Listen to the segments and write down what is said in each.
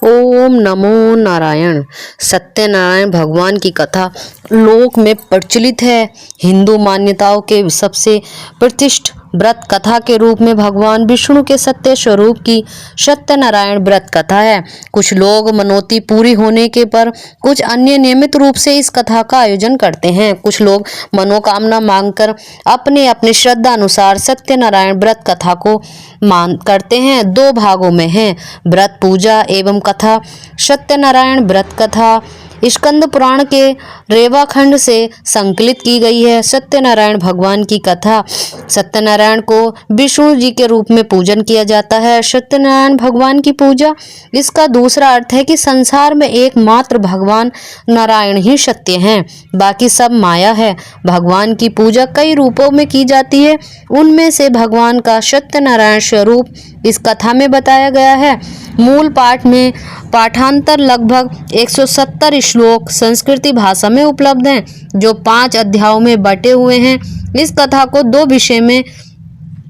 ओम नमो नारायण। सत्यनारायण भगवान की कथा लोक में प्रचलित है। हिंदू मान्यताओं के सबसे प्रतिष्ठित व्रत कथा के रूप में भगवान विष्णु के सत्य स्वरूप की सत्यनारायण व्रत कथा है। कुछ लोग मनोती पूरी होने के पर, कुछ अन्य नियमित रूप से इस कथा का आयोजन करते हैं। कुछ लोग मनोकामना मांगकर अपने अपने श्रद्धा अनुसार सत्यनारायण व्रत कथा को मान करते हैं। दो भागों में है व्रत पूजा एवं कथा। सत्यनारायण व्रत कथा स्कंद पुराण के रेवा खंड से संकलित की गई है। सत्यनारायण भगवान की कथा। सत्यनारायण को विष्णु जी के रूप में पूजन किया जाता है। सत्यनारायण भगवान की पूजा, इसका दूसरा अर्थ है कि संसार में एकमात्र भगवान नारायण ही सत्य हैं, बाकी सब माया है। भगवान की पूजा कई रूपों में की जाती है, उनमें से भगवान का सत्यनारायण स्वरूप इस कथा में बताया गया है। मूल पाठ में पाठांतर लगभग 170 श्लोक संस्कृत भाषा में उपलब्ध हैं, जो 5 अध्यायों में बटे हुए हैं। इस कथा को 2 विषय में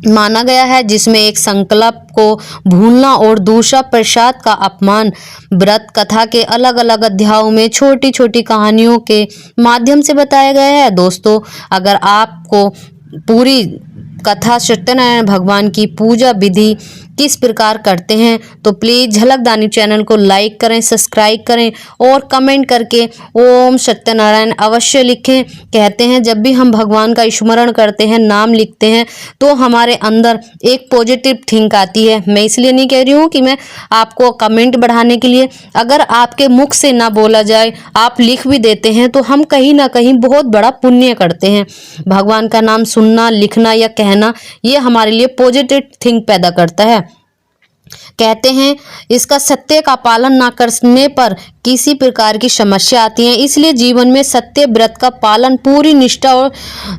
माना गया है, जिसमें एक संकल्प को भूलना और दूसरा प्रसाद का अपमान। व्रत कथा के अलग अलग अध्यायों में छोटी छोटी कहानियों के माध्यम से बताया गया है। दोस्तों, अगर आपको पूरी कथा सत्यनारायण भगवान की पूजा विधि किस प्रकार करते हैं तो प्लीज़ झलकदानी चैनल को लाइक करें, सब्सक्राइब करें और कमेंट करके ओम सत्यनारायण अवश्य लिखें। कहते हैं जब भी हम भगवान का स्मरण करते हैं, नाम लिखते हैं, तो हमारे अंदर एक पॉजिटिव थिंक आती है। मैं इसलिए नहीं कह रही हूँ कि मैं आपको कमेंट बढ़ाने के लिए, अगर आपके मुख से ना बोला जाए, आप लिख भी देते हैं, तो हम कहीं ना कहीं बहुत बड़ा पुण्य करते हैं। भगवान का नाम सुनना, लिखना या कहना, ये हमारे लिए पॉजिटिव थिंक पैदा करता है। कहते हैं इसका सत्य का पालन ना करने पर किसी प्रकार की समस्या आती है, इसलिए जीवन में सत्य व्रत का पालन पूरी निष्ठा और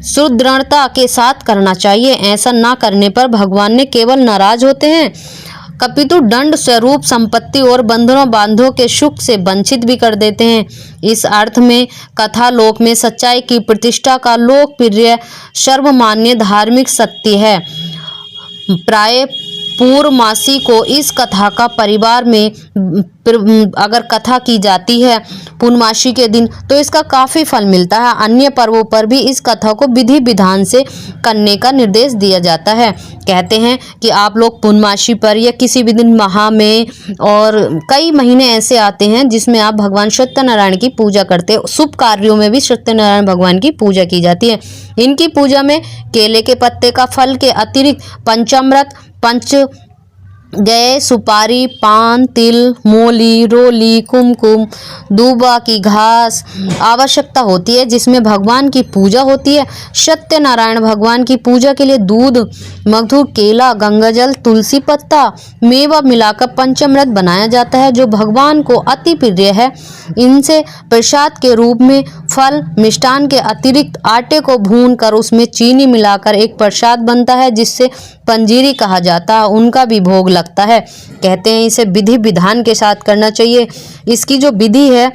सुदृढ़ता के साथ करना चाहिए। ऐसा ना करने पर भगवान ने केवल नाराज होते हैं, कपितु दंड स्वरूप संपत्ति और बंधनों बांधों के सुख से वंचित भी कर देते हैं। इस अर्थ में कथा लोक में सच्चाई की प्रतिष्ठा का लोकप्रिय सर्वमान्य धार्मिक सत्य है। प्राय पूर्णमासी को इस कथा का परिवार में अगर कथा की जाती है पूर्णमासी के दिन, तो इसका काफ़ी फल मिलता है। अन्य पर्वों पर भी इस कथा को विधि विधान से करने का निर्देश दिया जाता है। कहते हैं कि आप लोग पूर्णमासी पर या किसी भी दिन माह में, और कई महीने ऐसे आते हैं जिसमें आप भगवान सत्यनारायण की पूजा करते हैं। शुभ कार्यों में भी सत्यनारायण भगवान की पूजा की जाती है। इनकी पूजा में केले के पत्ते का फल के अतिरिक्त पंचामृत, पंच गए, सुपारी, पान, तिल, मूली, रोली, कुमकुम, दूबा की घास आवश्यकता होती है, जिसमें भगवान की पूजा होती है। सत्यनारायण भगवान की पूजा के लिए दूध, मधु, केला, गंगाजल, तुलसी पत्ता, मेवा मिलाकर पंचामृत बनाया जाता है, जो भगवान को अति प्रिय है। इनसे प्रसाद के रूप में फल, मिष्टान के अतिरिक्त आटे को भूनकर उसमें चीनी मिलाकर एक प्रसाद बनता है, जिससे पंजीरी कहा जाता है, उनका भी भोग लगता है। कहते हैं इसे विधि विधान के साथ करना चाहिए। इसकी जो विधि है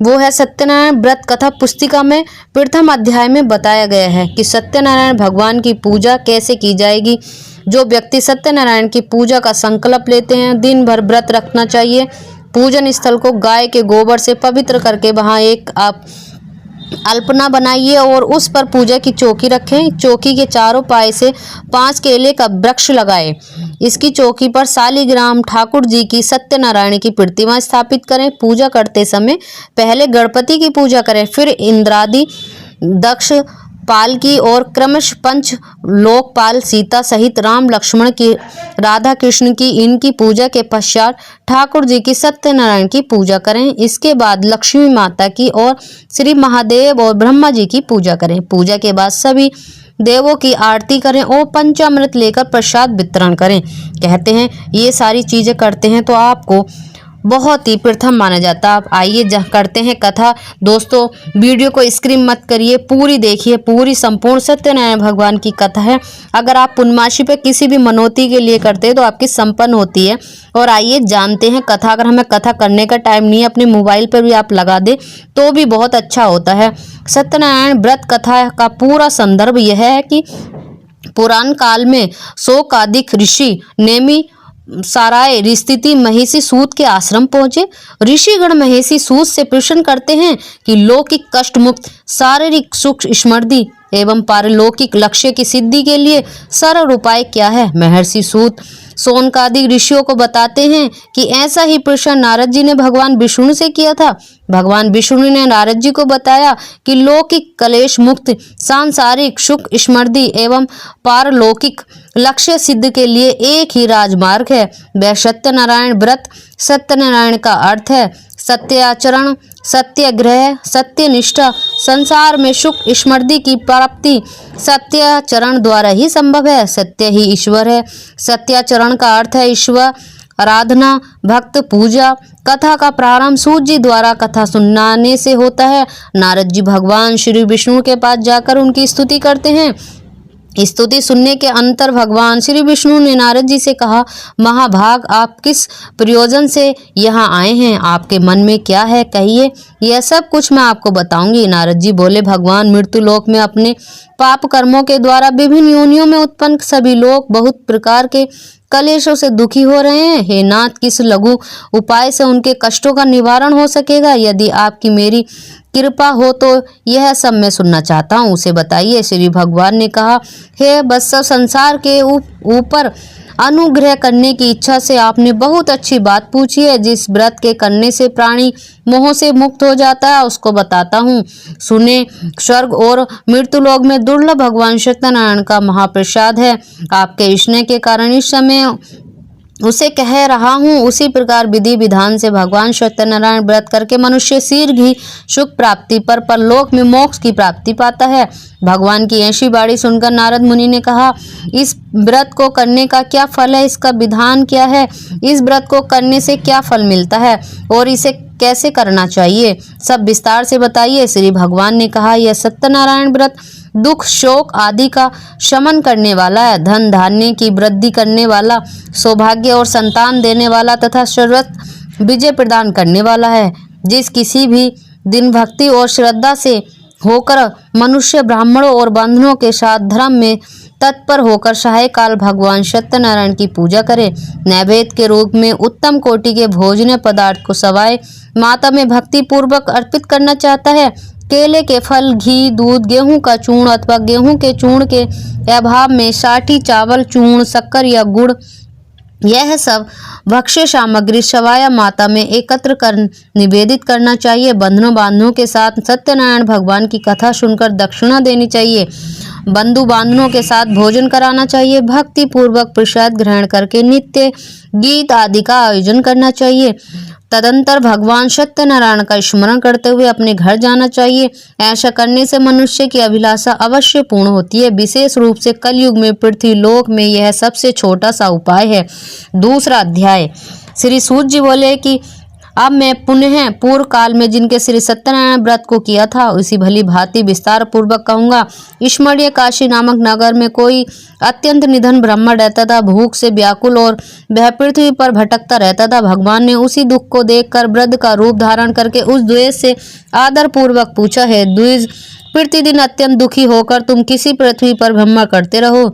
वो है सत्यनारायण व्रत कथा पुस्तिका में प्रथम अध्याय में बताया गया है कि सत्यनारायण भगवान की पूजा कैसे की जाएगी। जो व्यक्ति सत्यनारायण की पूजा का संकल्प लेते हैं, दिन भर व्रत रखना चाहिए। पूजन स्थल को गाय के गोबर से पवित्र करके वहाँ एक आप अल्पना बनाइए और उस पर पूजा की चौकी रखें। चौकी के चारों पाए से 5 केले का वृक्ष लगाएं। इसकी चौकी पर शालिग्राम ठाकुर जी की सत्यनारायण की प्रतिमा स्थापित करें। पूजा करते समय पहले गणपति की पूजा करें, फिर इंद्रादि, दक्ष, पालकी और क्रमश पंच लोकपाल, सीता सहित राम लक्ष्मण की, राधा कृष्ण की, इनकी पूजा के पश्चात ठाकुर जी की सत्यनारायण की पूजा करें। इसके बाद लक्ष्मी माता की और श्री महादेव और ब्रह्मा जी की पूजा करें। पूजा के बाद सभी देवों की आरती करें और पंचामृत लेकर प्रसाद वितरण करें। कहते हैं ये सारी चीजें करते हैं तो आपको बहुत ही प्रथम माना जाता है। आप आइए करते हैं कथा। दोस्तों, वीडियो को स्किप मत करिए, पूरी देखिए। पूरी संपूर्ण सत्यनारायण भगवान की कथा है। अगर आप पूर्णमासी पे किसी भी मनौती के लिए करते हैं तो आपकी संपन्न होती है। और आइए जानते हैं कथा। अगर हमें कथा करने का टाइम नहीं है, अपने मोबाइल पर भी आप लगा दें तो भी बहुत अच्छा होता है। सत्यनारायण व्रत कथा का पूरा संदर्भ यह है कि पुराण काल में शौनकादिक ऋषि नेमि साराय स्थिति महिषी सूत के आश्रम पहुंचे। ऋषिगण महिषी सूत से प्रश्न करते हैं कि लौकिक कष्ट मुक्त शारीरिक सुख समृद्धि एवं पारलौकिक लक्ष्य की सिद्धि के लिए सरल उपाय क्या है। महर्षि सूत शौनकादि ऋषियों को बताते हैं कि ऐसा ही प्रश्न नारद जी ने भगवान विष्णु से किया था। भगवान विष्णु ने नारद जी को बताया कि लौकिक कलेश मुक्त सांसारिक सुख समृद्धि एवं पारलौकिक लक्ष्य सिद्ध के लिए एक ही राजमार्ग है, वह सत्यनारायण व्रत। सत्यनारायण का अर्थ है सत्याचरण, सत्याग्रह, सत्यनिष्ठा। संसार में सुख समृद्धि की प्राप्ति सत्याचरण द्वारा ही संभव है। सत्य ही ईश्वर है। सत्याचरण का अर्थ है ईश्वर आराधना, भक्त पूजा। कथा का प्रारंभ सूत जी द्वारा कथा सुनाने से होता है। नारद जी भगवान श्री विष्णु के पास जाकर उनकी स्तुति करते हैं। स्तुति सुनने के अंतर भगवान श्री विष्णु ने नारद जी से कहा, महाभाग आप किस प्रयोजन से यहाँ आए हैं, आपके मन में क्या है कहिए, यह सब कुछ मैं आपको बताऊंगी। नारद जी बोले, भगवान मृत्यु लोक में अपने पाप कर्मों के द्वारा विभिन्न योनियों में उत्पन्न सभी लोग बहुत प्रकार के कलेशों से दुखी हो रहे हैं। हे नाथ, किस लघु उपाय से उनके कष्टों का निवारण हो सकेगा? यदि आपकी मेरी कृपा हो तो यह सब मैं सुनना चाहता हूँ, उसे बताइए। श्री भगवान ने कहा, हे वत्स, संसार के ऊपर अनुग्रह करने की इच्छा से आपने बहुत अच्छी बात पूछी है। जिस व्रत के करने से प्राणी मोह से मुक्त हो जाता है उसको बताता हूँ, सुने। स्वर्ग और मृत्युलोक में दुर्लभ भगवान सत्यनारायण का महाप्रसाद है। आपके स्नेह के कारण इस समय उसे कह रहा हूँ। उसी प्रकार विधि विधान से भगवान सत्यनारायण व्रत करके मनुष्य शीघ्र ही सुख प्राप्ति पर परलोक में मोक्ष की प्राप्ति पाता है। भगवान की ऐसी बाणी सुनकर नारद मुनि ने कहा, इस व्रत को करने का क्या फल है, इसका विधान क्या है, इस व्रत को करने से क्या फल मिलता है और इसे कैसे करना चाहिए, सब विस्तार से बताइए। श्री भगवान ने कहा, यह सत्यनारायण व्रत दुख शोक आदि का शमन करने वाला है, धन धान्य की वृद्धि करने वाला, सौभाग्य और संतान देने वाला तथा सर्वत विजय प्रदान करने वाला है। जिस किसी भी दिन भक्ति और श्रद्धा से होकर मनुष्य ब्राह्मणों और बंधुओं के साथ धर्म में तत्पर होकर सहाय काल भगवान सत्यनारायण की पूजा करे, नैवेद्य के रूप में उत्तम कोटि के भोजनीय पदार्थ को सवाय माता में भक्ति पूर्वक अर्पित करना चाहता है, केले के फल, घी, दूध, गेहूं का चूर्ण अथवा गेहूं के चूर्ण के अभाव में साठी चावल, चूर्ण, शक्कर या गुड़, यह सब भक्ष्य सामग्री सवाया माता में एकत्र कर निवेदित करना चाहिए। बंधुओं बांधवों के साथ सत्यनारायण भगवान की कथा सुनकर दक्षिणा देनी चाहिए। बंधु बांधवों के साथ भोजन कराना चाहिए। भक्ति पूर्वक प्रसाद ग्रहण करके नित्य गीत आदि का आयोजन करना चाहिए। तदंतर भगवान सत्यनारायण का स्मरण करते हुए अपने घर जाना चाहिए। ऐसा करने से मनुष्य की अभिलाषा अवश्य पूर्ण होती है। विशेष रूप से कलयुग में पृथ्वी लोक में यह सबसे छोटा सा उपाय है। दूसरा अध्याय। श्री सूत जी बोले कि अब मैं पुनः पूर्व काल में जिनके श्री सत्यनारायण व्रत को किया था उसी भली भांति विस्तार पूर्वक कहूंगा। स्मरणीय काशी नामक नगर में कोई अत्यंत निधन ब्राह्मण रहता था। भूख से व्याकुल और वह पृथ्वी पर भटकता रहता था। भगवान ने उसी दुख को देखकर वृद्ध का रूप धारण करके उस द्विज से आदर पूर्वक पूछा है, द्विज, प्रतिदिन अत्यंत दुखी होकर तुम किसी पृथ्वी पर भ्रमण करते रहो,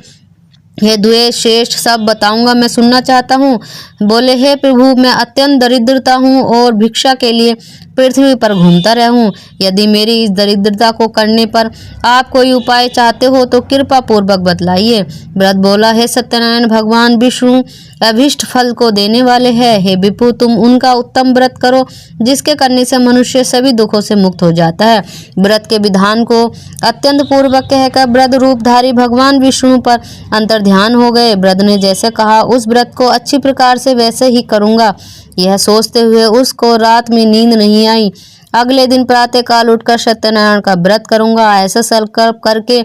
हे द्वेष श्रेष्ठ सब बताऊंगा, मैं सुनना चाहता हूँ। बोले, हे प्रभु, मैं अत्यंत दरिद्रता हूँ और भिक्षा के लिए पृथ्वी पर घूमता रहूं। यदि मेरी इस दरिद्रता को करने पर आप कोई उपाय चाहते हो तो कृपा पूर्वक बतलाइए। व्रत बोला, हे सत्यनारायण भगवान विष्णु अभिष्ट फल को देने वाले हैं। हे विपु, तुम उनका उत्तम व्रत करो जिसके करने से मनुष्य सभी दुखों से मुक्त हो जाता है। व्रत के विधान को अत्यंत पूर्वक कहकर व्रत रूपधारी भगवान विष्णु पर अंतर ध्यान हो गए। व्रत ने जैसे कहा उस व्रत को अच्छी प्रकार से वैसे ही करूंगा, यह सोचते हुए उसको रात में नींद नहीं आई। अगले दिन प्रातः काल उठकर सत्यनारायण का व्रत करूंगा, ऐसा संकल्प करके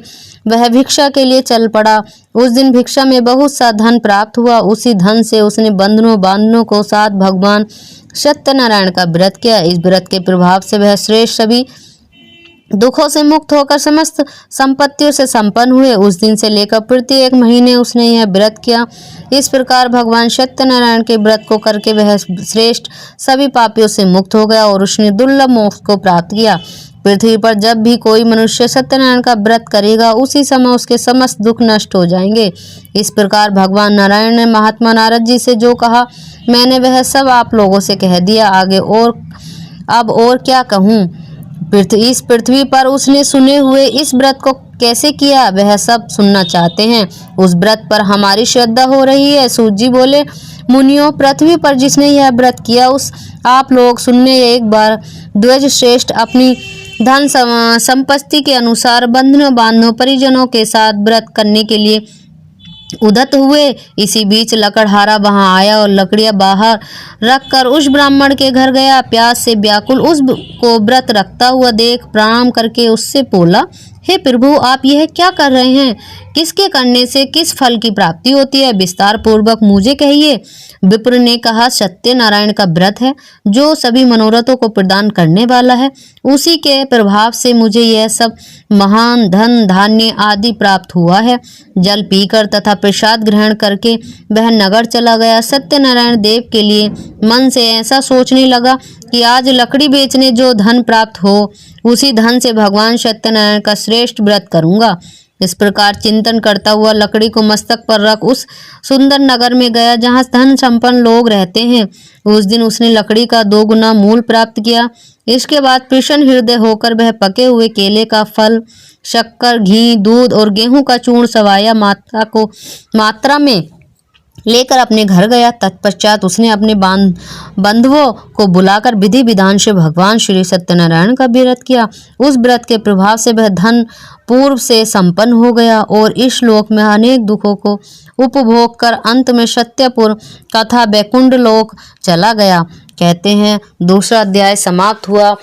वह भिक्षा के लिए चल पड़ा। उस दिन भिक्षा में बहुत सा धन प्राप्त हुआ। उसी धन से उसने बंधुओं बांधवों को साथ भगवान सत्यनारायण का व्रत किया। इस व्रत के प्रभाव से वह श्रेष्ठ सभी दुखों से मुक्त होकर समस्त संपत्तियों से संपन्न हुए। उस दिन से लेकर प्रत्येक महीने उसने यह व्रत किया। इस प्रकार भगवान सत्यनारायण के व्रत को करके वह श्रेष्ठ सभी पापियों से मुक्त हो गया और उसने दुर्लभ मोक्ष को प्राप्त किया। पृथ्वी पर जब भी कोई मनुष्य सत्यनारायण का व्रत करेगा उसी समय उसके समस्त दुख नष्ट हो जाएंगे। इस प्रकार भगवान नारायण ने महात्मा नारद जी से जो कहा मैंने वह सब आप लोगों से कह दिया। आगे अब और क्या कहूँ। इस पृथ्वी पर उसने सुने हुए इस व्रत को कैसे किया वह सब सुनना चाहते हैं। उस व्रत पर हमारी श्रद्धा हो रही है। सूत जी बोले, मुनियों, पृथ्वी पर जिसने यह व्रत किया उस आप लोग सुनने एक बार। द्विज श्रेष्ठ अपनी धन संपत्ति के अनुसार बंधुओं परिजनों के साथ व्रत करने के लिए उदत हुए। इसी बीच लकड़हारा वहां आया और लकड़ियां बाहर रखकर उस ब्राह्मण के घर गया। प्यास से व्याकुल उस को व्रत रखता हुआ देख प्रणाम करके उससे बोला, हे प्रभु, आप यह क्या कर रहे हैं? किसके करने से किस फल की प्राप्ति होती है? विस्तार पूर्वक मुझे कहिए। विप्र ने कहा, सत्यनारायण का व्रत है जो सभी मनोरथों को प्रदान करने वाला है। उसी के प्रभाव से मुझे यह सब महान धन धान्य आदि प्राप्त हुआ है। जल पीकर तथा प्रसाद ग्रहण करके वह नगर चला गया। सत्यनारायण देव के लिए मन से ऐसा सोचने लगा कि आज लकड़ी बेचने जो धन प्राप्त हो उसी धन से भगवान सत्यनारायण का श्रेष्ठ व्रत करूंगा। इस प्रकार चिंतन करता हुआ लकड़ी को मस्तक पर रख उस सुंदर नगर में गया जहाँ धन संपन्न लोग रहते हैं। उस दिन उसने लकड़ी का 2 गुना मूल प्राप्त किया। इसके बाद प्रसन्न हृदय होकर वह पके हुए केले का फल, शक्कर, घी, दूध और गेहूं का चूर्ण सवाया मात्रा में लेकर अपने घर गया। तत्पश्चात उसने अपने बंधुओं को बुलाकर विधि विधान से भगवान श्री सत्यनारायण का व्रत किया। उस व्रत के प्रभाव से वह धन पूर्व से संपन्न हो गया और इस लोक में अनेक दुखों को उपभोग कर अंत में सत्यपुर तथा वैकुंठ लोक चला गया। कहते हैं दूसरा अध्याय समाप्त हुआ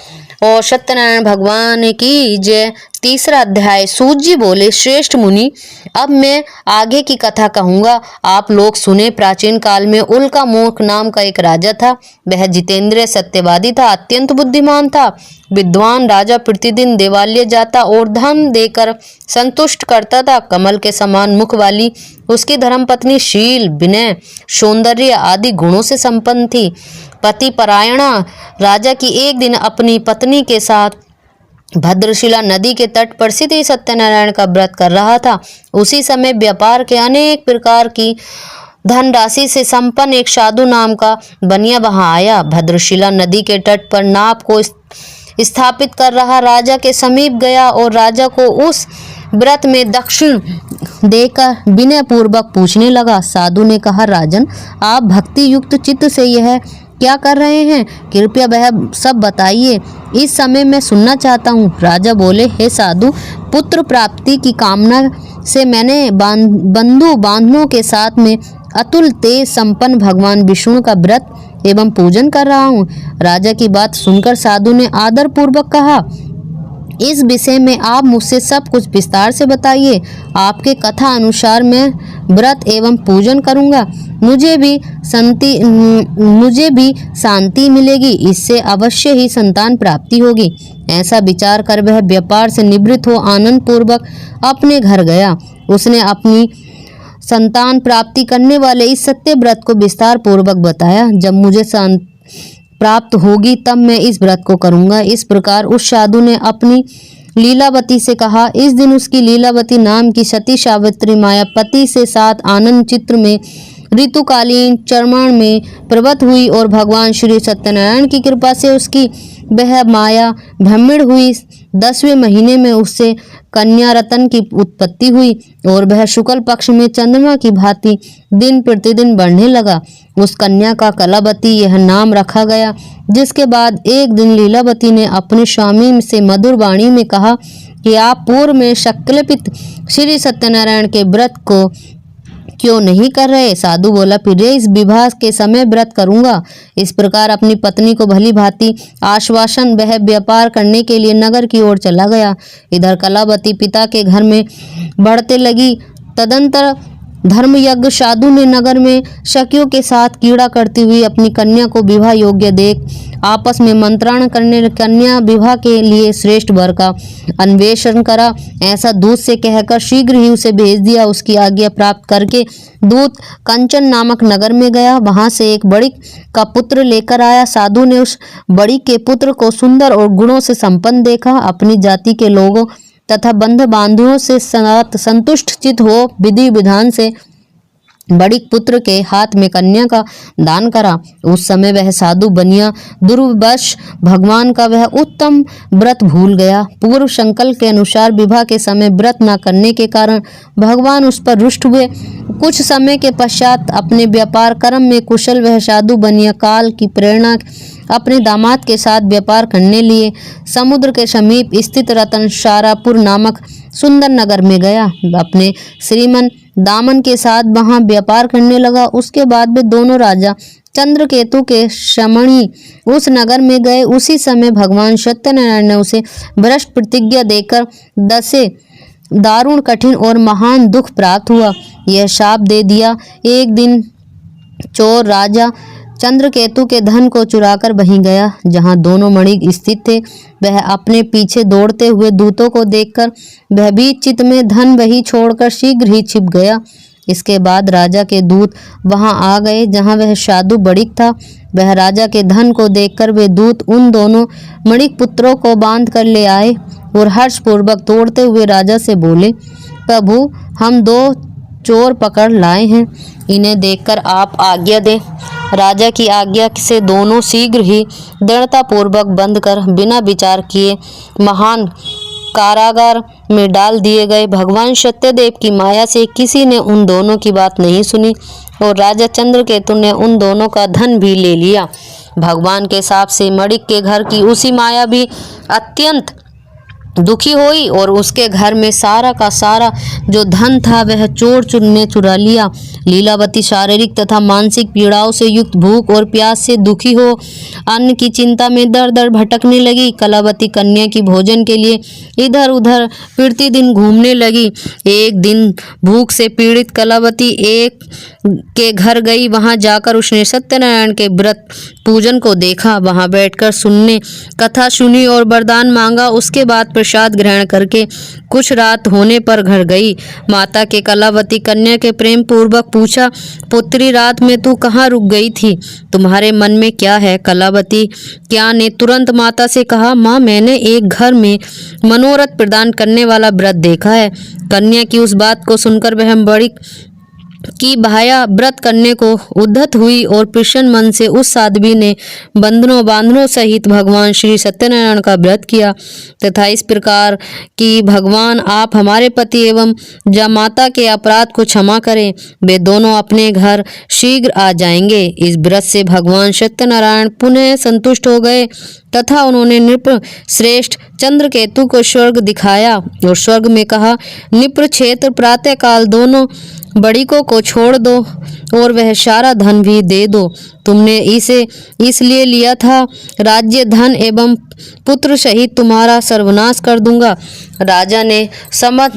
और सत्यनारायण भगवान की जय। तीसरा अध्याय। सूत जी बोले, श्रेष्ठ मुनि, अब मैं आगे की कथा कहूँगा, आप लोग सुने। प्राचीन काल में उल्का मूर्ख नाम का एक राजा था। वह जितेंद्रिय सत्यवादी था, अत्यंत बुद्धिमान था। विद्वान राजा प्रतिदिन देवालय जाता और धन देकर संतुष्ट करता था। कमल के समान मुख वाली उसकी धर्मपत्नी शील, विनय, सौंदर्य आदि गुणों से संपन्न थी। पति परायणा राजा की एक दिन अपनी पत्नी के साथ भद्रशिला नदी के तट पर स्थित सत्यनारायण का व्रत कर रहा था। उसी समय व्यापार के अनेक प्रकार की धनराशि से संपन्न एक साधु नाम का बनिया वहां आया। भद्रशिला नदी के तट पर नाव को स्थापित कर रहा राजा के समीप गया और राजा को उस व्रत में दक्षिण देकर विनय पूर्वक पूछने लगा। साधु ने कहा, राजन, आप भक्ति युक्त चित्त से यह क्या कर रहे हैं? कृपया वह सब बताइए, इस समय मैं सुनना चाहता हूँ। राजा बोले, हे साधु, पुत्र प्राप्ति की कामना से मैंने बंधु बांधवों के साथ में अतुल तेज संपन्न भगवान विष्णु का व्रत एवं पूजन कर रहा हूँ। राजा की बात सुनकर साधु ने आदर पूर्वक कहा, इस विषय में आप मुझसे सब कुछ विस्तार से बताइए। आपके कथा अनुसार मैं व्रत एवं पूजन करूंगा। मुझे भी शांति मिलेगी, इससे अवश्य ही संतान प्राप्ति होगी। ऐसा विचार कर वह व्यापार से निवृत्त हो आनंद पूर्वक अपने घर गया। उसने अपनी संतान प्राप्ति करने वाले इस सत्य व्रत को विस्तार पूर्वक बताया। जब मुझे प्राप्त होगी तब मैं इस व्रत को करूंगा। इस प्रकार उस साधु ने अपनी लीलावती से कहा। इस दिन उसकी लीलावती नाम की सती सावित्री मायापति से साथ आनंद चित्र में ऋतुकालीन चर्मण में प्रवत हुई और भगवान श्री सत्यनारायण की कृपा से उसकी वह माया भ्रमिण हुई। 10वें महीने में उससे कन्या रतन की उत्पत्ति हुई और वह शुक्ल पक्ष में चंद्रमा की भांति दिन प्रतिदिन बढ़ने लगा। उस कन्या का कलावती यह नाम रखा गया। जिसके बाद एक दिन लीलावती ने अपने स्वामी से मधुर वाणी में कहा कि आप पूर्व में संकल्पित श्री सत्यनारायण के व्रत को क्यों नहीं कर रहे? साधु बोला, फिर इस विवाह के समय व्रत करूंगा। इस प्रकार अपनी पत्नी को भली भांति आश्वासन वह व्यापार करने के लिए नगर की ओर चला गया। इधर कलावती पिता के घर में बढ़ते लगी। तदंतर धर्मयज्ञ साधु ने नगर में शकियों के साथ कीड़ा करती हुई अपनी कन्या को विवाह योग्य देख आपस में मंत्रणा करने कन्या विवाह के लिए श्रेष्ठ वर का अन्वेषण करा। ऐसा दूत से कहकर शीघ्र ही उसे भेज दिया। उसकी आज्ञा प्राप्त करके दूत कंचन नामक नगर में गया। वहां से एक बड़िक का पुत्र लेकर आया। साधु ने उस बड़िक के पुत्र को सुंदर और गुणों से संपन्न देखा। अपनी जाति के लोगों तथा बंध बांधुओं से संतुष्ट चित हो विधि विधान से बड़िक पुत्र के हाथ में कन्या का दान करा। उस समय वह साधु बनिया दुर्वश भगवान का वह उत्तम व्रत भूल गया। पूर्व संकल्प के अनुसार विवाह के समय व्रत न करने के कारण भगवान उस पर रुष्ट हुए। कुछ समय के पश्चात अपने व्यापार कर्म में कुशल वह साधु बनिया काल की प्रेरणा अपने दामाद के साथ व्यापार करने लिए समुद्र के समीप स्थित रतनशारापुर नामक सुंदर नगर में गया। अपने श्रीमन दामन के साथ वहां व्यापार करने लगा। उसके बाद वे दोनों राजा चंद्रकेतु के शमणी उस नगर में गए। उसी समय भगवान सत्यनारायण ने उसे भ्रष्ट प्रतिज्ञा देकर दसे दारुण कठिन और महान दुख प्राप्त हुआ। यह शाप दे दिया। एक दिन चोर राजा चंद्रकेतु के धन को चुराकर वहीं गया जहां दोनों मणि स्थित थे। वह अपने पीछे दौड़ते हुए दूतों को देखकर भयभीत चित्त में धन वही छोड़कर शीघ्र ही छिप गया। इसके बाद राजा के दूत वहां आ गए जहां वह साधु बड़िक था। वह राजा के धन को देखकर वे दूत उन दोनों मणिक पुत्रों को बांध कर ले आए और हर्षपूर्वक तोड़ते हुए राजा से बोले, प्रभु, हम दो चोर पकड़ लाए हैं, इन्हें देखकर आप आज्ञा दें। राजा की आज्ञा से दोनों शीघ्र ही दृढ़तापूर्वक बंद कर बिना विचार किए महान कारागार में डाल दिए गए। भगवान सत्यदेव की माया से किसी ने उन दोनों की बात नहीं सुनी और राजा चंद्रकेतु ने उन दोनों का धन भी ले लिया। भगवान के शाप से मणिक के घर की उसी माया भी अत्यंत दुखी हुई और उसके घर में सारा का सारा जो धन था वह चोर ने चुरा लिया। लीलावती शारीरिक तथा मानसिक पीड़ाओं से युक्त भूख और प्यास से दुखी हो अन्न की चिंता में दर दर भटकने लगी। कलावती कन्या की भोजन के लिए इधर उधर प्रतिदिन घूमने लगी। एक दिन भूख से पीड़ित कलावती एक के घर गई। वहां जाकर उसने सत्यनारायण के व्रत पूजन को देखा। वहां बैठकर सुनने कथा सुनी और वरदान मांगा। उसके बाद प्रसाद ग्रहण करके कुछ रात होने पर घर गई। माता के कलावती कन्या के प्रेम पूर्वक पूछा, पुत्री, रात में तू कहाँ रुक गई थी? तुम्हारे मन में क्या है? कलावती क्या ने तुरंत माता से कहा, माँ, मैंने एक घर में मनोरथ प्रदान करने वाला व्रत देखा है। कन्या की उस बात को सुनकर वह बड़ी की भाया व्रत करने को उद्धत हुई और प्रसन्न मन से उस साध्वी ने बंधनों बांधनों सहित भगवान श्री सत्यनारायण का व्रत किया तथा इस प्रकार कि भगवान, आप हमारे पति एवं जामाता के अपराध को क्षमा करें, वे दोनों अपने घर शीघ्र आ जाएंगे। इस व्रत से भगवान सत्यनारायण पुनः संतुष्ट हो गए तथा उन्होंने नृप श्रेष्ठ चंद्रकेतु को स्वर्ग दिखाया और स्वर्ग में कहा, नृप क्षेत्र प्रातःकाल दोनों बड़िकों को छोड़ दो और वह सारा धन भी दे दो। तुमने इसे इसलिए लिया था, राज्य धन एवं पुत्र सहित तुम्हारा सर्वनाश कर दूंगा। राजा ने समझ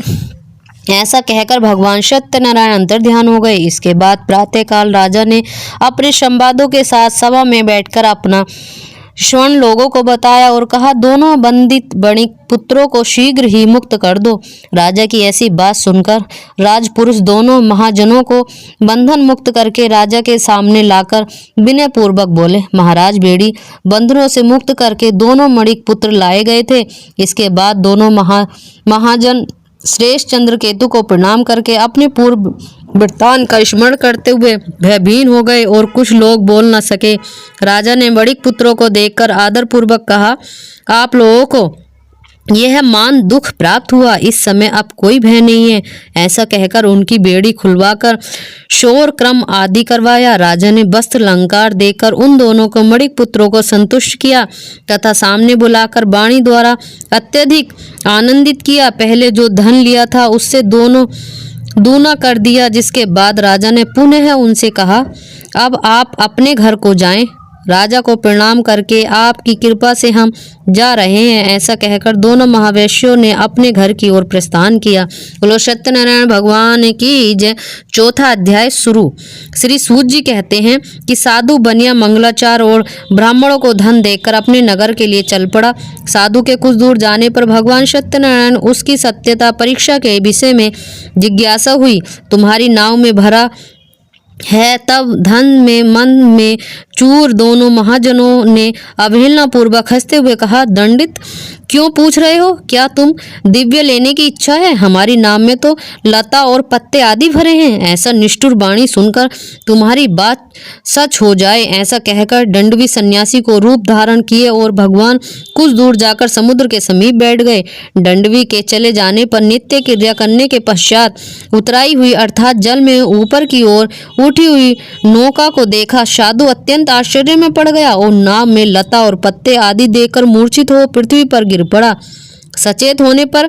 ऐसा कहकर भगवान सत्यनारायण अंतर्ध्यान हो गए। इसके बाद प्रातःकाल राजा ने अपने संवादों के साथ सभा में बैठकर अपना स्वर्ण लोगों को बताया और कहा, दोनों बंदित बणिक पुत्रों को शीघ्र ही मुक्त कर दो। राजा की ऐसी बात सुनकर राजपुरुष दोनों महाजनों को बंधन मुक्त करके राजा के सामने लाकर विनय पूर्वक बोले, महाराज, बेड़ी बंधनों से मुक्त करके दोनों मणिक पुत्र लाए गए थे। इसके बाद दोनों महाजन श्रेष्ठ चंद्रकेतु को प्रणाम करके अपने पूर्व वृत्तांत का स्मरण करते हुए भयभीन हो गए और कुछ लोग बोल न सके। राजा ने बड़िक पुत्रों को देखकर आदर पूर्वक कहा, आप लोगों को यह मान दुख प्राप्त हुआ, इस समय अब कोई भय नहीं है। ऐसा कहकर उनकी बेड़ी खुलवाकर शोर क्रम आदि करवाया। राजा ने वस्त्र अलंकार देकर उन दोनों को मणिक पुत्रों को संतुष्ट किया तथा सामने बुलाकर वाणी द्वारा अत्यधिक आनंदित किया। पहले जो धन लिया था उससे दोनों दूना कर दिया। जिसके बाद राजा ने पुनः उनसे कहा, अब आप अपने घर को जाएं। राजा को प्रणाम करके आपकी कृपा से हम जा रहे हैं। ऐसा कहकर दोनों महावेश्यों ने अपने घर की ओर प्रस्थान किया। बोलो सत्यनारायण भगवान की जय। चौथा अध्याय शुरू। श्री सूत जी कहते हैं कि साधु बनिया मंगलाचार और ब्राह्मणों को धन देकर अपने नगर के लिए चल पड़ा। साधु के कुछ दूर जाने पर भगवान सत्यनारायण उसकी सत्यता परीक्षा के विषय में जिज्ञासा हुई। तुम्हारी नाव में भरा है। तब धन में मन में चूर दोनों महाजनों ने अवहेलना पूर्वक हंसते हुए कहा, दंडित क्यों पूछ रहे हो? क्या तुम दिव्य लेने की इच्छा है? हमारी नाम में तो लता और पत्ते आदि भरे हैं। ऐसा निष्ठुर वाणी सुनकर तुम्हारी बात सच हो जाए। ऐसा कहकर दंडवी सन्यासी को रूप धारण किए और भगवान कुछ दूर जाकर समुद्र के समीप बैठ गए। दंडवी के चले जाने पर नित्य क्रिया करने के पश्चात उतराई हुई अर्थात जल में ऊपर की ओर उठी हुई नौका को देखा। साधु अत्यंत आश्चर्य में पड़ गया और नाव में लता और पत्ते आदि देखकर मूर्छित हो पृथ्वी पर गिर पड़ा। सचेत होने पर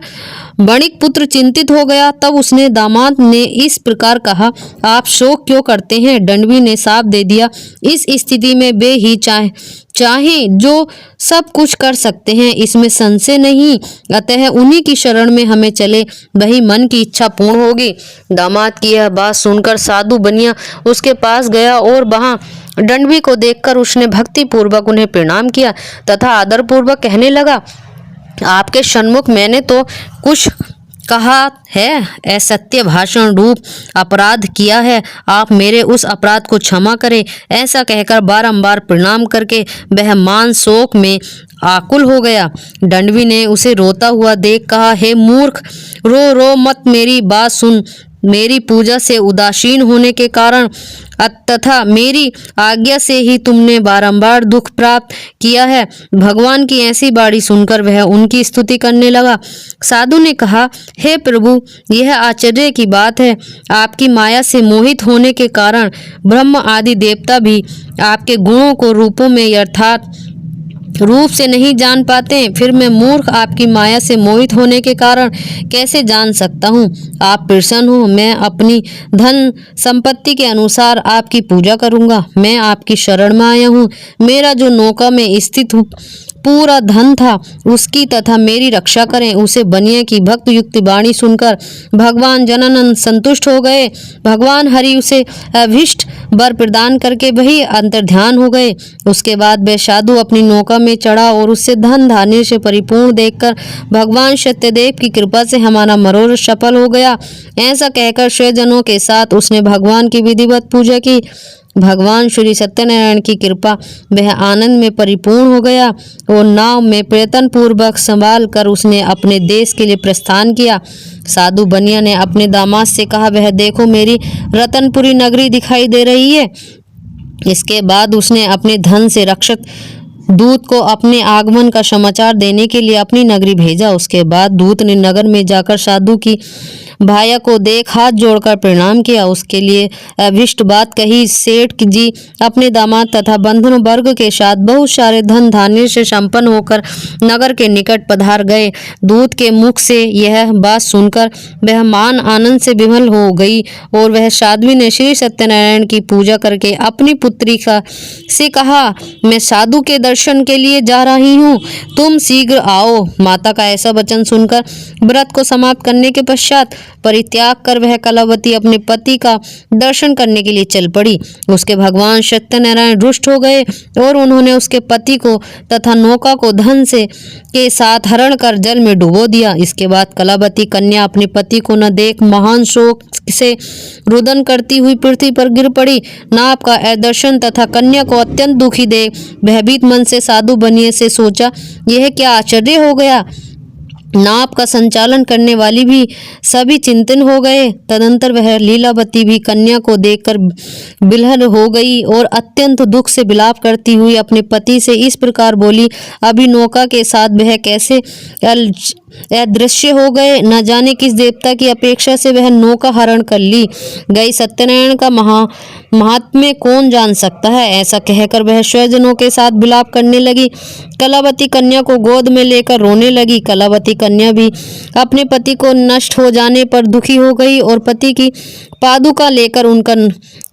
बणिक पुत्र चिंतित हो गया। तब उसने दामाद ने इस प्रकार कहा, आप शोक क्यों करते हैं? दंडवी ने साफ दे दिया, इस स्थिति में वे ही चाहे जो सब कुछ कर सकते हैं, इसमें संशय नहीं। अतः उन्हीं की शरण में हमें चले, वही मन की इच्छा पूर्ण होगी। दामाद की यह बात सुनकर साधु बनिया उसके पास गया और वहां दंडवी को देखकर उसने भक्ति पूर्वक उन्हें प्रणाम किया तथा आदर पूर्वक कहने लगा, आपके सन्मुख मैंने तो कुछ कहा है, असत्य भाषण रूप अपराध किया है, आप मेरे उस अपराध को क्षमा करें। ऐसा कहकर बारंबार प्रणाम करके वह मान शोक में आकुल हो गया। दंडवी ने उसे रोता हुआ देख कहा, हे मूर्ख, रो मत, मेरी बात सुन। मेरी पूजा से उदासीन होने के कारण तथा मेरी आज्ञा से ही तुमने बारंबार दुख प्राप्त किया है। भगवान की ऐसी बाणी सुनकर वह उनकी स्तुति करने लगा। साधु ने कहा, हे प्रभु, यह आश्चर्य की बात है, आपकी माया से मोहित होने के कारण ब्रह्म आदि देवता भी आपके गुणों को रूपों में अर्थात रूप से नहीं जान पाते। फिर मैं मूर्ख आपकी माया से मोहित होने के कारण कैसे जान सकता हूँ? आप प्रसन्न हो, मैं अपनी धन संपत्ति के अनुसार आपकी पूजा करूँगा। मैं आपकी शरण में आया हूँ। मेरा जो नौका में स्थित पूरा धन था उसकी तथा मेरी रक्षा करें। उसे बनिए की भक्त युक्ति वाणी सुनकर भगवान जनानंद संतुष्ट हो गए। भगवान हरि उसे अभीष्ट वर प्रदान करके वही अंतर्ध्यान हो गए। उसके बाद वह साधु अपनी नौका में चढ़ा और उससे धन धान्य से परिपूर्ण देखकर भगवान सत्यदेव की कृपा से हमारा मनोरथ सफल हो गया। ऐसा कहकर स्वजनों के साथ उसने भगवान की विधिवत पूजा की। भगवान श्री सत्यनारायण की कृपा वह आनंद में परिपूर्ण हो गया और नाव में प्रयत्न पूर्वक संभाल कर उसने अपने देश के लिए प्रस्थान किया। साधु बनिया ने अपने दामाद से कहा, वह देखो मेरी रतनपुरी नगरी दिखाई दे रही है। इसके बाद उसने अपने धन से रक्षित दूत को अपने आगमन का समाचार देने के लिए अपनी नगरी भेजा। उसके बाद दूत ने नगर में जाकर साधु की भाया को देख हाथ जोड़कर प्रणाम किया, उसके लिए अभिष्ट बात कही। सेठ जी अपने दामाद तथा बंधु वर्ग के साथ बहुत सारे धन धान्य से संपन्न होकर नगर के निकट पधार गए। दूत के मुख से यह बात सुनकर वह मान आनंद से विमल हो गई और वह साध्वी ने श्री सत्यनारायण की पूजा करके अपनी पुत्री से कहा, मैं साधु के दर्शन के लिए जा रही हूँ, तुम शीघ्र आओ। माता का ऐसा वचन सुनकर व्रत को समाप्त करने के पश्चात परित्याग कर वह कलावती अपने पति का दर्शन करने के लिए चल पड़ी। उसके भगवान सत्यनारायण रुष्ट हो गए और उन्होंने उसके पति को तथा नौका को धन से के साथ हरण कर जल में डुबो दिया। इसके बाद कलावती कन्या अपने पति को न देख महान शोक से रुदन करती हुई पृथ्वी पर गिर पड़ी। नाप का अदर्शन तथा कन्या को अत्यंत दुखी देख भयभीत मन से साधु बनिए से सोचा, यह क्या आश्चर्य हो गया। नाव का संचालन करने वाली भी सभी चिंतन हो गए। तदंतर वह लीलावती भी कन्या को देखकर बिलहर हो गई और अत्यंत दुख से विलाप करती हुई अपने पति से इस प्रकार बोली, अभी नौका के साथ वह कैसे अदृश्य हो गए। न जाने किस देवता की अपेक्षा से वह नौका हरण कर ली गई। सत्यनारायण का महात्म्य कौन जान सकता है। ऐसा कहकर वह स्वजनों के साथ विलाप करने लगी। कलावती कन्या को गोद में लेकर रोने लगी। कलावती कन्या भी अपने पति को नष्ट हो जाने पर दुखी हो गई और पति की पादुका लेकर उनका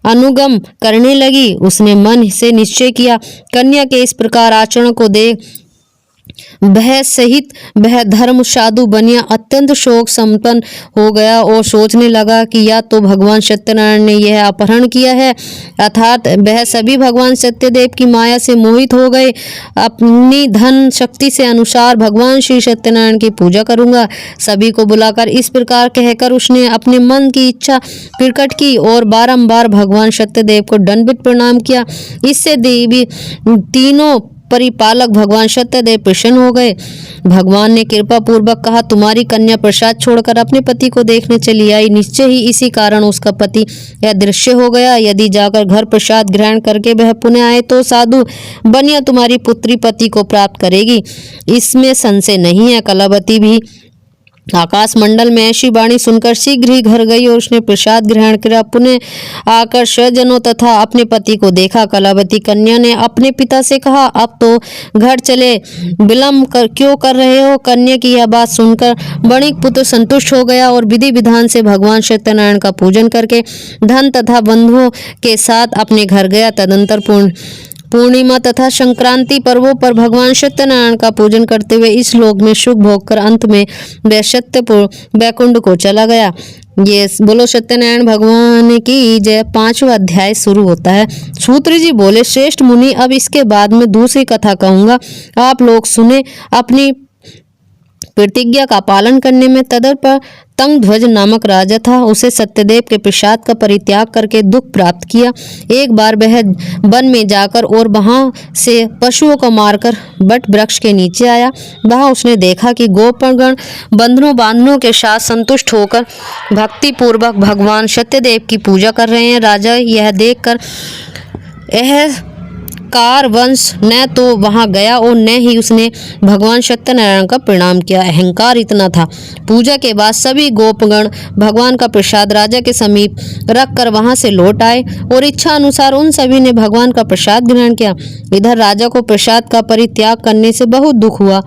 अनुगम करने लगी। उसने मन से निश्चय किया, कन्या के इस प्रकार आचरण को देख वह सहित वह धर्म साधु बनिया अत्यंत शोक संपन्न हो गया और सोचने लगा कि या तो भगवान सत्यनारायण ने यह अपहरण किया है, अर्थात वह सभी भगवान सत्यदेव की माया से मोहित हो गए। अपनी धन शक्ति से अनुसार भगवान श्री सत्यनारायण की पूजा करूंगा। सभी को बुलाकर इस प्रकार कहकर उसने अपने मन की इच्छा प्रकट की और बारंबार भगवान सत्यदेव को दंडवत प्रणाम किया। इससे देवी तीनों परिपालक भगवान सत्यदेव प्रसन्न हो गए। भगवान ने कृपा पूर्वक कहा, तुम्हारी कन्या प्रसाद छोड़कर अपने पति को देखने चली आई। निश्चय ही इसी कारण उसका पति अदृश्य हो गया। यदि जाकर घर प्रसाद ग्रहण करके वह पुनः आए तो साधु बनिया तुम्हारी पुत्री पति को प्राप्त करेगी, इसमें संशय नहीं है। कलावती भी आकाश मंडल में ऐसी वाणी सुनकर शीघ्र ही घर गई और उसने प्रसाद ग्रहण किया। पुनः आकर स्वजनों तथा अपने पति को देखा। कलावती कन्या ने अपने पिता से कहा, अब तो घर चले, विलम्ब क्यों कर रहे हो। कन्या की यह बात सुनकर वणिक पुत्र संतुष्ट हो गया और विधि विधान से भगवान सत्यनारायण का पूजन करके धन तथा बंधुओं के साथ अपने घर गया। तदंतर पूर्णिमा तथा संक्रांति पर्वों पर भगवान सत्यनारायण का पूजन करते हुए इस लोक में सुख भोग कर अंत में वह सत्यपुर वैकुंठ को चला गया। ये बोलो सत्यनारायण भगवान की जय। 5वां अध्याय शुरू होता है। सूत्र जी बोले, श्रेष्ठ मुनि, अब इसके बाद में दूसरी कथा कहूंगा, आप लोग सुने। अपनी प्रतिज्ञा का पालन करने में तदर्पर तंगध्वज नामक राजा था। उसे सत्यदेव के प्रसाद का परित्याग करके दुख प्राप्त किया। एक बार वह वन में जाकर और वहां से पशुओं को मारकर बट वृक्ष के नीचे आया। वहां उसने देखा कि गोपगण बंधनों बांधनों के साथ संतुष्ट होकर भक्ति पूर्वक भगवान सत्यदेव की पूजा कर रहे हैं। राजा यह देखकर कार वंश न तो वहां गया और न ही उसने भगवान सत्यनारायण का प्रणाम किया। अहंकार इतना था। पूजा के बाद सभी गोपगण भगवान का प्रसाद राजा के समीप रखकर वहां से लौट आए और इच्छा अनुसार उन सभी ने भगवान का प्रसाद ग्रहण किया। इधर राजा को प्रसाद का परित्याग करने से बहुत दुख हुआ।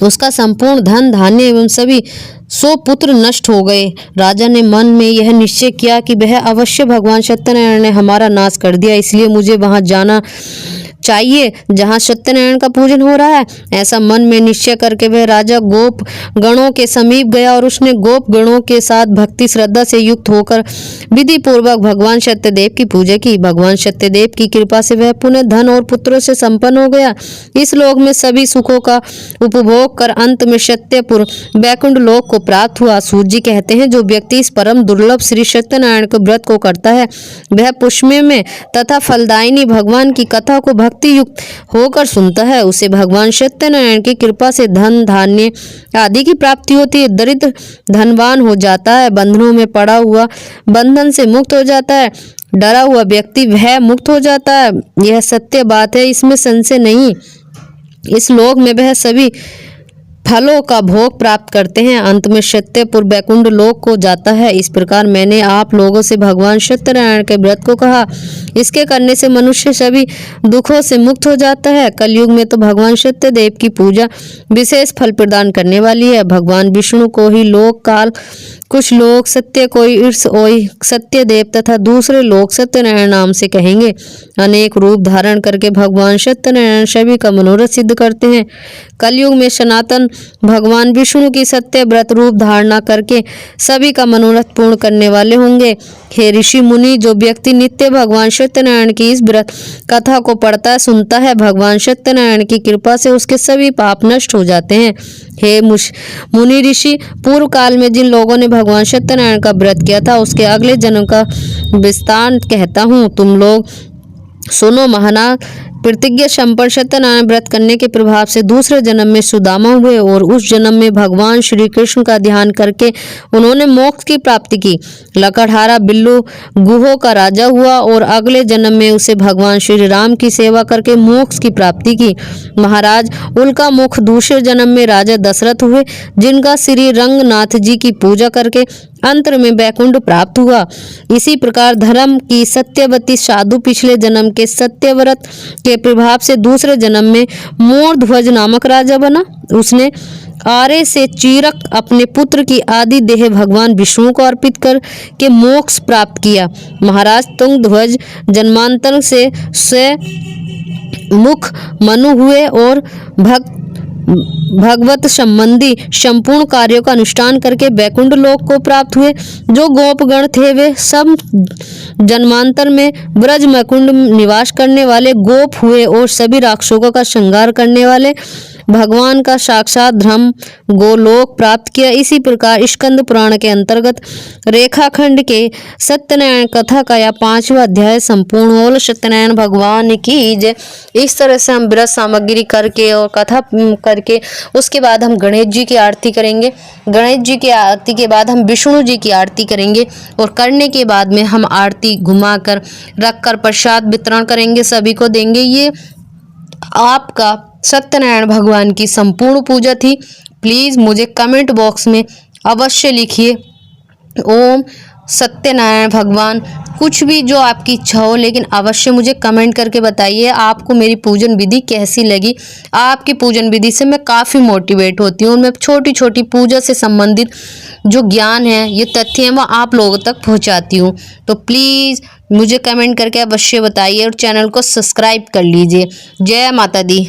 उसका संपूर्ण धन धान्य एवं सभी 100 पुत्र नष्ट हो गए। राजा ने मन में यह निश्चय किया कि वह अवश्य भगवान सत्यनारायण ने हमारा नाश कर दिया, इसलिए मुझे वहां जाना चाहिए जहां सत्यनारायण का पूजन हो रहा है। ऐसा मन में निश्चय करके वह राजा गोप गणों के समीप गया और उसने गोप गणों के साथ भक्ति श्रद्धा से युक्त होकर विधि पूर्वक भगवान सत्यदेव की पूजा की। भगवान सत्यदेव की कृपा से वह पुनः धन और पुत्रों से संपन्न हो गया। इस लोक में सभी सुखों का उपभोग कर अंत में सत्यपुर वैकुंठ लोक को प्राप्त हुआ। सूत जी कहते हैं, जो व्यक्ति इस परम दुर्लभ श्री सत्यनारायण के व्रत को करता है वह पुष्य में तथा फलदायिनी भगवान की कथा को भक्ति युक्त होकर सुनता है, उसे भगवान सत्यनारायण की कृपा से धन धान्य आदि की प्राप्ति होती है। दरिद्र धनवान हो जाता है, बंधनों में पड़ा हुआ बंधन से मुक्त हो जाता है, डरा हुआ व्यक्ति भय मुक्त हो जाता है। यह सत्य बात है, इसमें संशय नहीं। इस लोक में वह सभी फलों का भोग प्राप्त करते हैं, अंत में सत्यपुर वैकुंठ लोक को जाता है। इस प्रकार मैंने आप लोगों से भगवान सत्यनारायण के व्रत को कहा। इसके करने से मनुष्य सभी दुखों से मुक्त हो जाता है। कलयुग में तो भगवान सत्यदेव की पूजा विशेष फल प्रदान करने वाली है। भगवान विष्णु को ही लोक काल कुछ लोग सत्य कोई ईर्ष ओई सत्यदेव तथा दूसरे लोग सत्यनारायण नाम से कहेंगे। अनेक रूप धारण करके भगवान सत्यनारायण सभी का मनोरथ सिद्ध करते हैं। कलयुग में सनातन भगवान विष्णु की सत्य व्रत रूप धारणा करके सभी का मनोरथ पूर्ण करने वाले होंगे। हे ऋषि मुनि, जो व्यक्ति नित्य भगवान सत्यनारायण की इस व्रत कथा को पढ़ता है सुनता है, भगवान सत्यनारायण की कृपा से उसके सभी पाप नष्ट हो जाते हैं। हे मुनि ऋषि, पूर्व काल में जिन लोगों ने भगवान सत्यनारायण का व्रत किया था उसके अगले जन्म का विस्तार कहता हूँ, तुम लोग सुनो। महानाथ प्रतिज्ञा संपन्न सत्यनारायण व्रत करने के प्रभाव से दूसरे जन्म में सुदामा हुए और उस जन्म में भगवान श्री कृष्ण का ध्यान करके उन्होंने मोक्ष की प्राप्ति की। लकड़हारा बिल्लू गुहो का राजा हुआ और अगले जन्म में उसे भगवान श्री राम की सेवा करके मोक्ष की प्राप्ति की। महाराज उल्का मुख दूसरे जन्म में राजा दशरथ हुए, जिनका श्री रंगनाथ जी की पूजा करके अंतर में बैकुंठ प्राप्त हुआ। इसी प्रकार धर्म की सत्यवती साधु पिछले जन्म के सत्यव्रत के प्रभाव से दूसरे जन्म में मोरध्वज नामक राजा बना। उसने आरे से चीरक अपने पुत्र की आदि देह भगवान विष्णु को अर्पित कर के मोक्ष प्राप्त किया। महाराज तुंगध्वज जन्मांतर से मुख मनु हुए और भगवत संबंधी संपूर्ण कार्यों का अनुष्ठान करके बैकुंठ लोक को प्राप्त हुए। जो गोपगण थे वे सब जन्मांतर में ब्रज मैकुंड निवास करने वाले गोप हुए और सभी राक्षसों का संहार करने वाले भगवान का साक्षात धर्म गोलोक प्राप्त किया। इसी प्रकार स्कंद पुराण के अंतर्गत रेखाखंड के सत्यनारायण कथा का यह 5वां अध्याय संपूर्ण हो। सत्यनारायण भगवान की जय। इस तरह से हम व्रत सामग्री करके और कथा करके उसके बाद हम गणेश जी की आरती करेंगे। गणेश जी की आरती के बाद हम विष्णु जी की आरती करेंगे और करने के बाद में हम आरती घुमाकर रखकर प्रसाद वितरण करेंगे, सभी को देंगे। ये आपका सत्यनारायण भगवान की संपूर्ण पूजा थी। प्लीज़ मुझे कमेंट बॉक्स में अवश्य लिखिए ओम सत्यनारायण भगवान, कुछ भी जो आपकी इच्छा हो, लेकिन अवश्य मुझे कमेंट करके बताइए आपको मेरी पूजन विधि कैसी लगी। आपकी पूजन विधि से मैं काफ़ी मोटिवेट होती हूँ और मैं छोटी छोटी पूजा से संबंधित जो ज्ञान है, ये तथ्य हैं, वो आप लोगों तक पहुँचाती हूँ। तो प्लीज़ मुझे कमेंट करके अवश्य बताइए और चैनल को सब्सक्राइब कर लीजिए। जय माता दी।